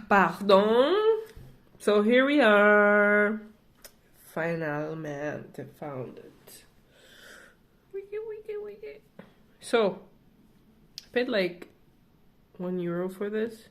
Pardon. So here we are. Finalmente found it. Wiki. So, I paid like €1 for this,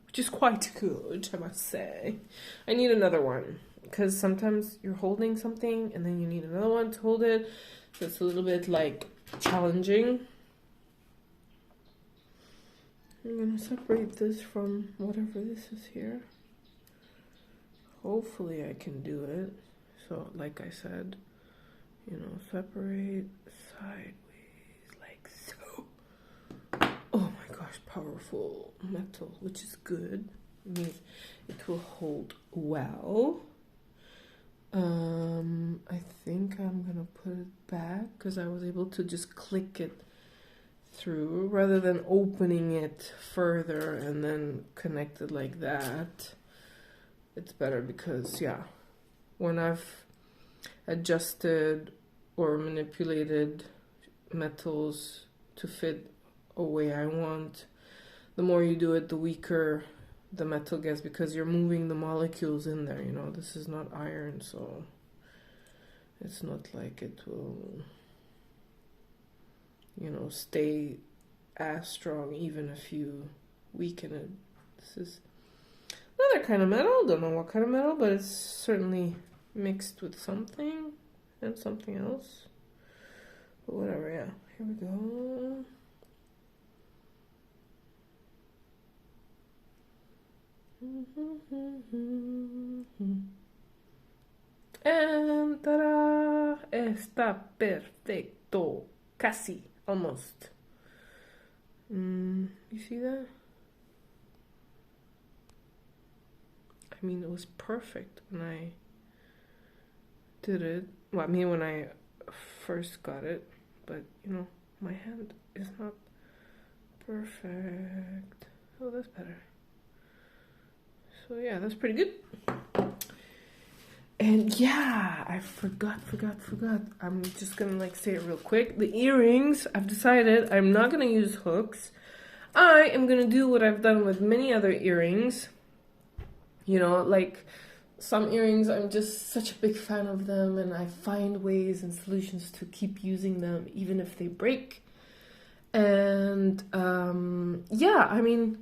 which is quite good, I must say. I need another one, because sometimes you're holding something and then you need another one to hold it. So it's a little bit like challenging. I'm gonna separate this from whatever this is here. Hopefully I can do it. So like I said, you know, separate sideways like so. Oh my gosh, powerful metal, which is good. It means it will hold well. I think I'm gonna put it back because I was able to just click it through rather than opening it further and then connect it like that. It's better because, yeah, when I've adjusted or manipulated metals to fit a way I want, the more you do it, the weaker the metal gets because you're moving the molecules in there, you know. This is not iron, so it's not like it will, you know, stay as strong even if you weaken it. This is another kind of metal, don't know what kind of metal, but it's certainly mixed with something and something else. But whatever, yeah. Here we go. And ta-da! Está perfecto. Casi. Almost. You see that? I mean, it was perfect when I did it. Well, I mean, when I first got it. But, you know, my hand is not perfect. Oh, that's better. So yeah, that's pretty good. And yeah, I forgot. I'm just gonna like say it real quick. The earrings, I've decided I'm not gonna use hooks. I am gonna do what I've done with many other earrings. You know, like some earrings, I'm just such a big fan of them and I find ways and solutions to keep using them even if they break. And yeah, I mean,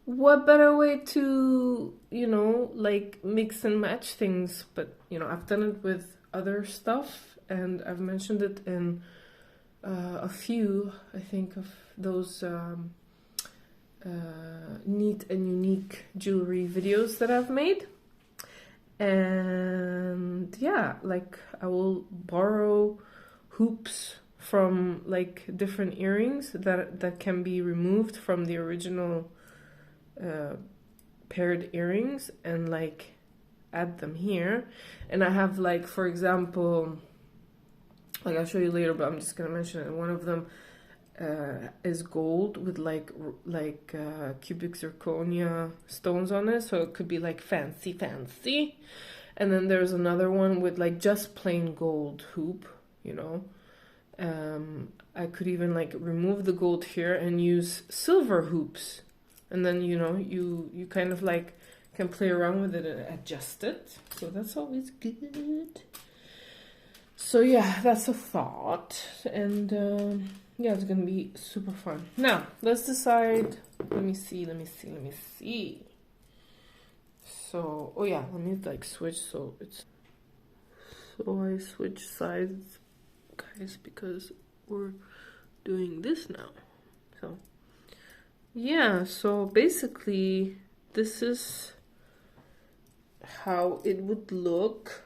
what better way to, you know, like mix and match things? But, you know, I've done it with other stuff and I've mentioned it in a few, I think, of those neat and unique jewelry videos that I've made. And yeah, like I will borrow hoops from like different earrings that can be removed from the original paired earrings and like add them here. And I have like, for example, like I'll show you later, but I'm just gonna mention it. One of them is gold with like cubic zirconia stones on it, so it could be like fancy. And then there's another one with like just plain gold hoop, you know. I could even like remove the gold here and use silver hoops. And then, you know, you kind of like can play around with it and adjust it. So that's always good. So yeah, that's a thought. And yeah, it's gonna be super fun. Now, let's decide. Let me see. So, oh yeah, let me like switch so it's... So I switch sides, guys, because we're doing this now. So yeah, so basically this is how it would look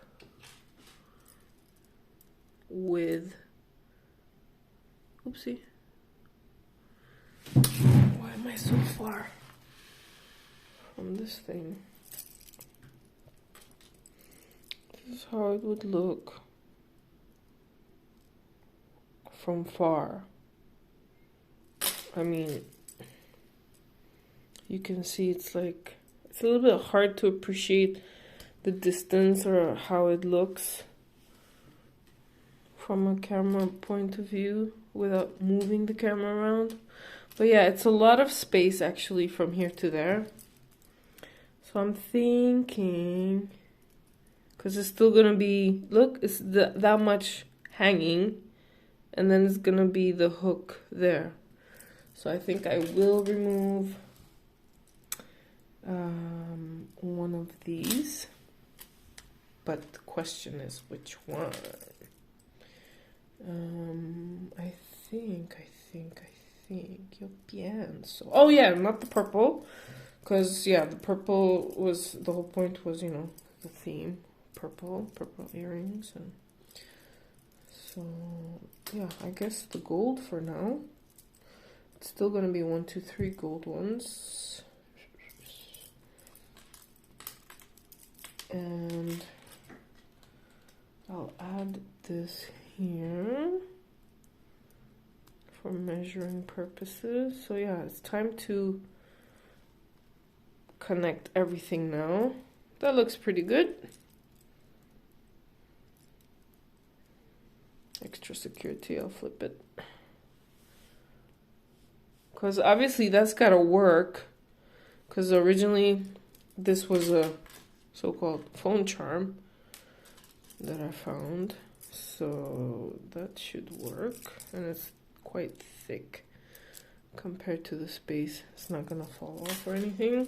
with... Oopsie. Why am I so far from this thing? This is how it would look from far. I mean, you can see it's like, it's a little bit hard to appreciate the distance or how it looks from a camera point of view without moving the camera around. But yeah, it's a lot of space actually from here to there. So I'm thinking, because it's still gonna be, look, it's that much hanging, and then it's gonna be the hook there. So I think I will remove one of these, but the question is which one. I think yo pienso. Oh yeah, not the purple, because yeah, the purple was, the whole point was, you know, the theme, purple earrings, and so yeah, I guess the gold for now. It's still gonna be 1, 2, 3 gold ones. And I'll add this here for measuring purposes. So yeah, it's time to connect everything now. That looks pretty good. Extra security, I'll flip it. Because obviously that's gotta work. Because originally this was a so-called phone charm that I found, so that should work, and it's quite thick compared to the space. It's not gonna fall off or anything.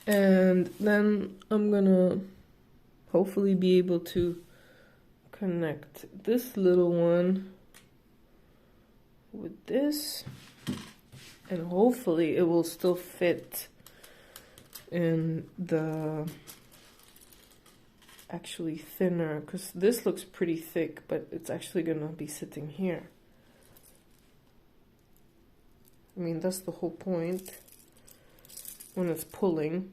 And then I'm gonna hopefully be able to connect this little one with this, and hopefully it will still fit in the actually thinner, because this looks pretty thick, but it's actually gonna be sitting here. I mean, that's the whole point. When it's pulling,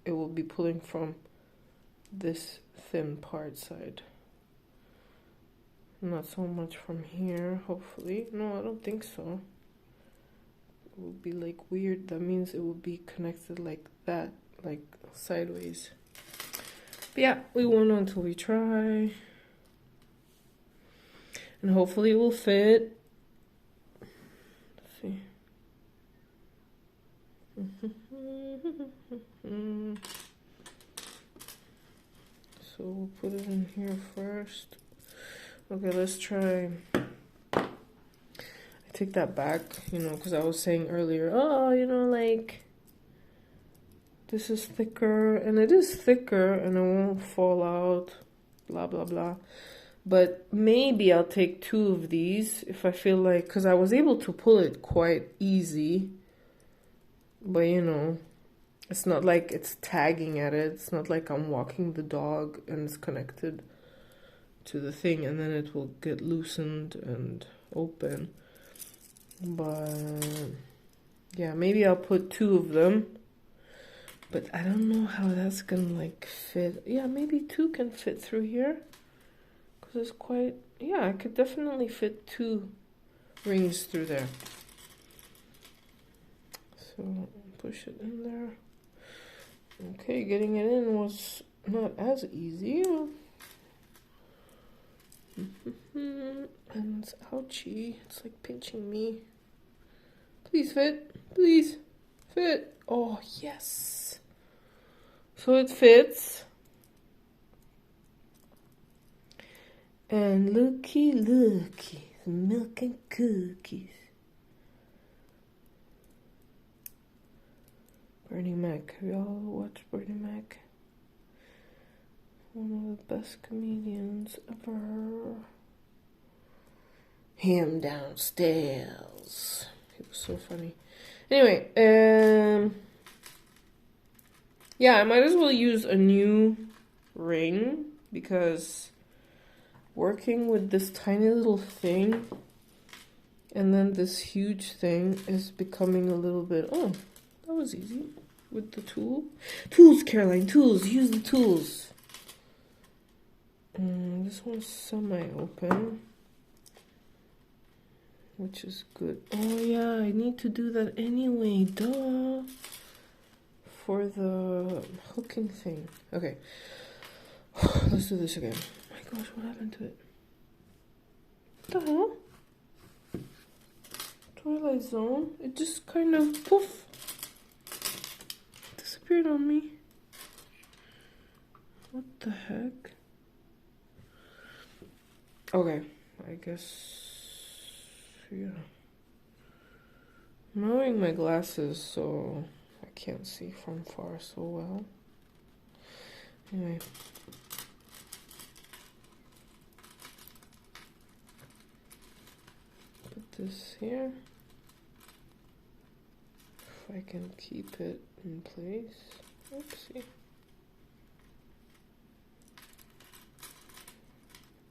it will be pulling from this thin part side, not so much from here, hopefully. No, I don't think so. It would be like weird. That means it would be connected like that, like sideways. But yeah, we won't know until we try. And hopefully it will fit. Let's see. So we'll put it in here first. Okay, let's try. Take that back, you know, because I was saying earlier, oh, you know, like, this is thicker, and it is thicker, and it won't fall out, blah, blah, blah. But maybe I'll take 2 of these if I feel like, because I was able to pull it quite easy, but, you know, it's not like it's tagging at it. It's not like I'm walking the dog and it's connected to the thing, and then it will get loosened and open. But yeah, maybe I'll put 2 of them, but I don't know how that's gonna like fit. Yeah, maybe 2 can fit through here, because it's quite, yeah, I could definitely fit 2 rings through there. So push it in there. Okay, getting it in was not as easy. And it's ouchy. It's like pinching me. Please fit. Please fit. Oh, yes. So it fits. And looky, looky. Milk and cookies. Bernie Mac. Have y'all watched Bernie Mac? One of the best comedians ever. Him downstairs. He was so funny. Anyway, yeah, I might as well use a new ring, because working with this tiny little thing and then this huge thing is becoming a little bit, oh, that was easy with the tool. Tools, Caroline, tools, use the tools. This one's semi-open, which is good. Oh yeah, I need to do that anyway, duh. For the hooking thing. Okay, let's do this again. Oh my gosh, what happened to it? What the hell? Twilight Zone, it just kind of poof. disappeared on me. What the heck? Okay, I guess, yeah. I'm not wearing my glasses, so I can't see from far so well. Anyway. Put this here. If I can keep it in place. Oopsie.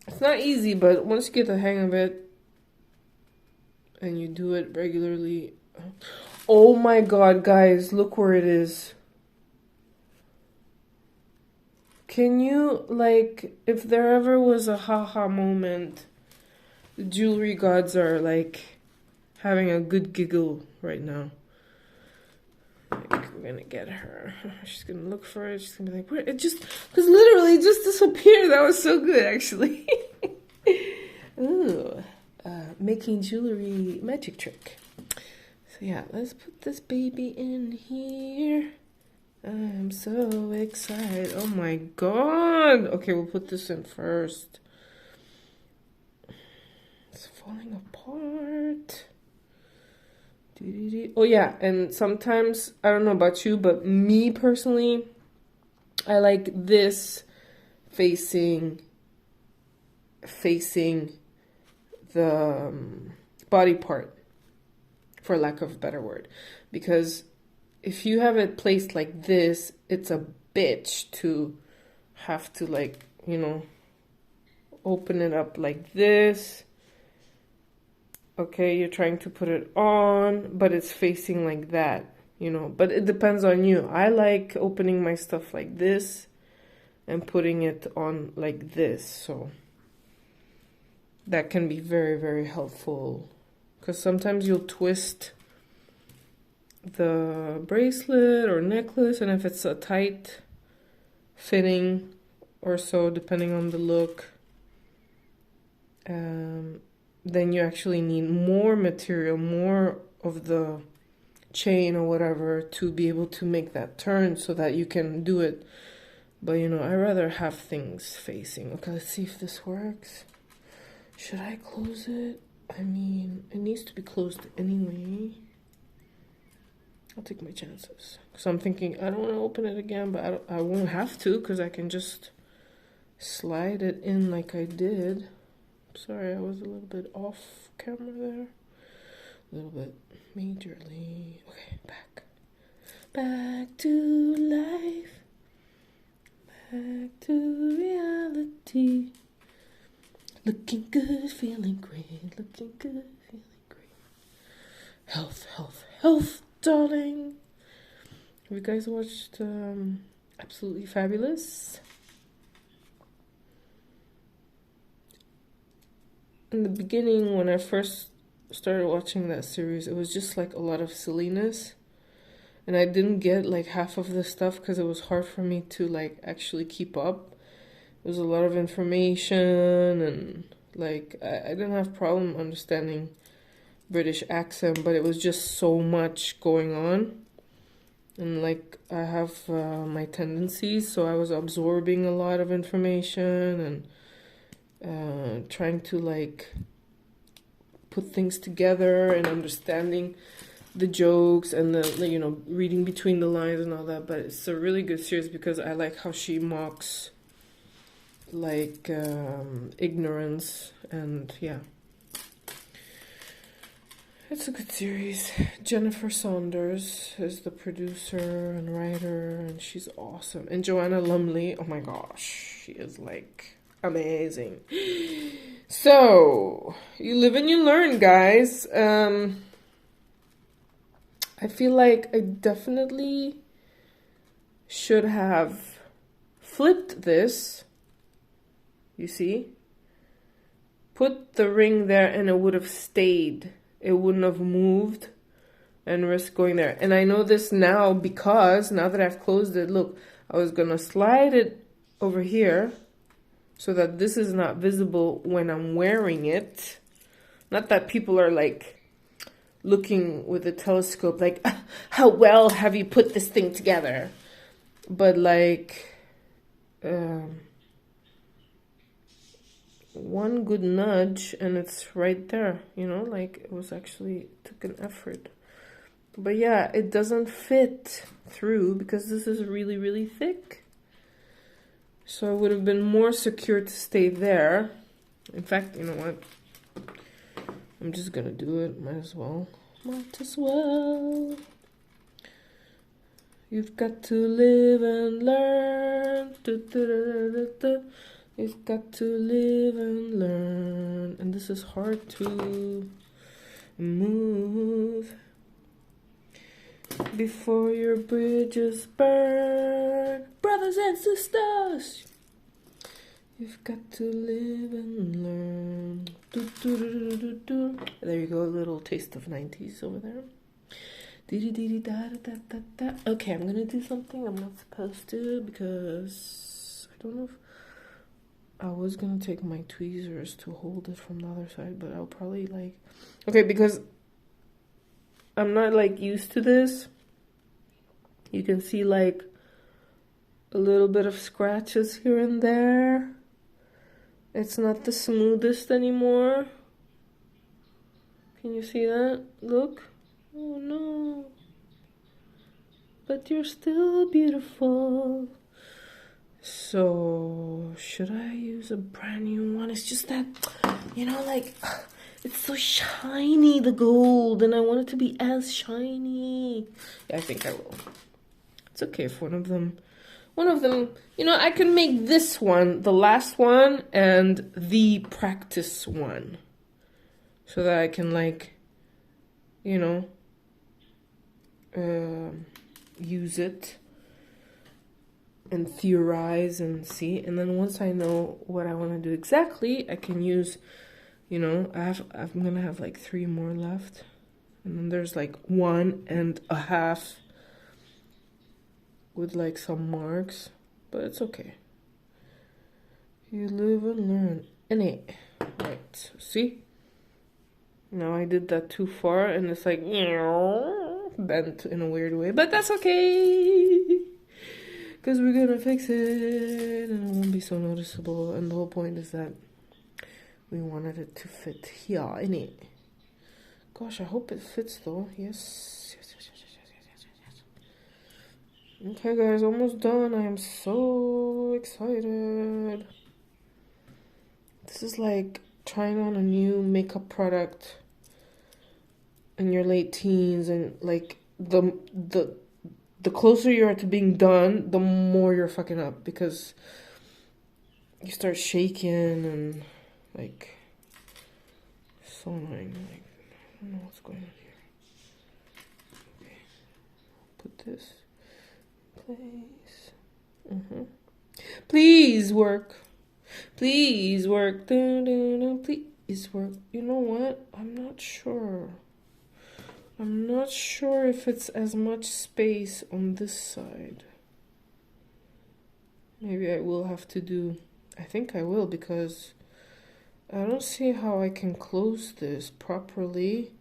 It's not easy, but once you get the hang of it and you do it regularly. Oh my god, guys, look where it is. Can you, like, if there ever was a haha moment, the jewelry gods are like having a good giggle right now. Like, we're gonna get her. She's gonna look for it. She's gonna be like, what? It just, because literally it just disappeared. That was so good, actually. Ooh, making jewelry magic trick. So yeah, let's put this baby in here. I'm so excited. Oh my god. Okay, we'll put this in first. It's falling apart. Oh yeah, and sometimes, I don't know about you, but me personally, I like this facing the body part, for lack of a better word, because if you have it placed like this, it's a bitch to have to, like, you know, open it up like this. Okay, you're trying to put it on, but it's facing like that, you know, but it depends on you. I like opening my stuff like this and putting it on like this, so that can be very, very helpful, because sometimes you'll twist the bracelet or necklace, and if it's a tight fitting or so, depending on the look, then you actually need more material, more of the chain or whatever to be able to make that turn so that you can do it. But, you know, I rather have things facing. Okay, let's see if this works. Should I close it? I mean, it needs to be closed anyway. I'll take my chances. Because I'm thinking, I don't want to open it again, but I won't have to, because I can just slide it in like I did. Sorry, I was a little bit off camera there. A little bit majorly. Okay, back. Back to life. Back to reality. Looking good, feeling great. Looking good, feeling great. Health, health, health, darling. Have you guys watched Absolutely Fabulous? In the beginning, when I first started watching that series, it was just like a lot of silliness, and I didn't get like half of the stuff because it was hard for me to like actually keep up. It was a lot of information, and like I didn't have problem understanding British accent, but it was just so much going on, and like I have my tendencies, so I was absorbing a lot of information and trying to like put things together and understanding the jokes and the, you know, reading between the lines and all that. But it's a really good series because I like how she mocks like ignorance, and yeah, it's a good series. Jennifer Saunders is the producer and writer, and she's awesome. And Joanna Lumley, oh my gosh, she is like amazing. So you live and you learn, guys. I feel like I definitely should have flipped this, you see, put the ring there, and it would have stayed. It wouldn't have moved and risk going there. And I know this now because now that I've closed it, look, I was gonna slide it over here so that this is not visible when I'm wearing it. Not that people are like looking with a telescope like, how well have you put this thing together? but like one good nudge and it's right there, you know, like it was actually took an effort. But yeah, it doesn't fit through because this is really, really thick. So it would have been more secure to stay there. In fact, you know what? I'm just gonna do it. Might as well. Might as well. You've got to live and learn. You've got to live and learn. And this is hard to move before your bridges burn. Brothers and sisters, you've got to live and learn. There you go, a little taste of 90s over there. Okay, I'm gonna do something I'm not supposed to because I don't know if I was gonna take my tweezers to hold it from the other side, but I'll probably like, okay, because I'm not like used to this. You can see like a little bit of scratches here and there. It's not the smoothest anymore. Can you see that? Look. Oh no. But you're still beautiful. So, should I use a brand new one? It's just that, you know, like, it's so shiny, the gold, and I want it to be as shiny. Yeah, I think I will. It's okay if one of them, you know, I can make this one, the last one, and the practice one. So that I can, like, you know, use it and theorize and see. And then once I know what I want to do exactly, I can use, you know, I'm gonna have like 3 more left. And then there's like 1.5 with like some marks, but it's okay. You live and learn. Innit? Right, see? Now I did that too far and it's like bent in a weird way, but that's okay. Because we're gonna fix it and it won't be so noticeable. And the whole point is that we wanted it to fit here, innit? Gosh, I hope it fits though. Yes. Okay guys, almost done. I am so excited. This is like trying on a new makeup product in your late teens, and like the closer you are to being done, the more you're fucking up because you start shaking and like so annoying. Like I don't know what's going on here. Okay, put this in place. Please work. Please work. Please work. You know what? I'm not sure. I'm not sure if it's as much space on this side. Maybe I will have to do... I think I will because I don't see how I can close this properly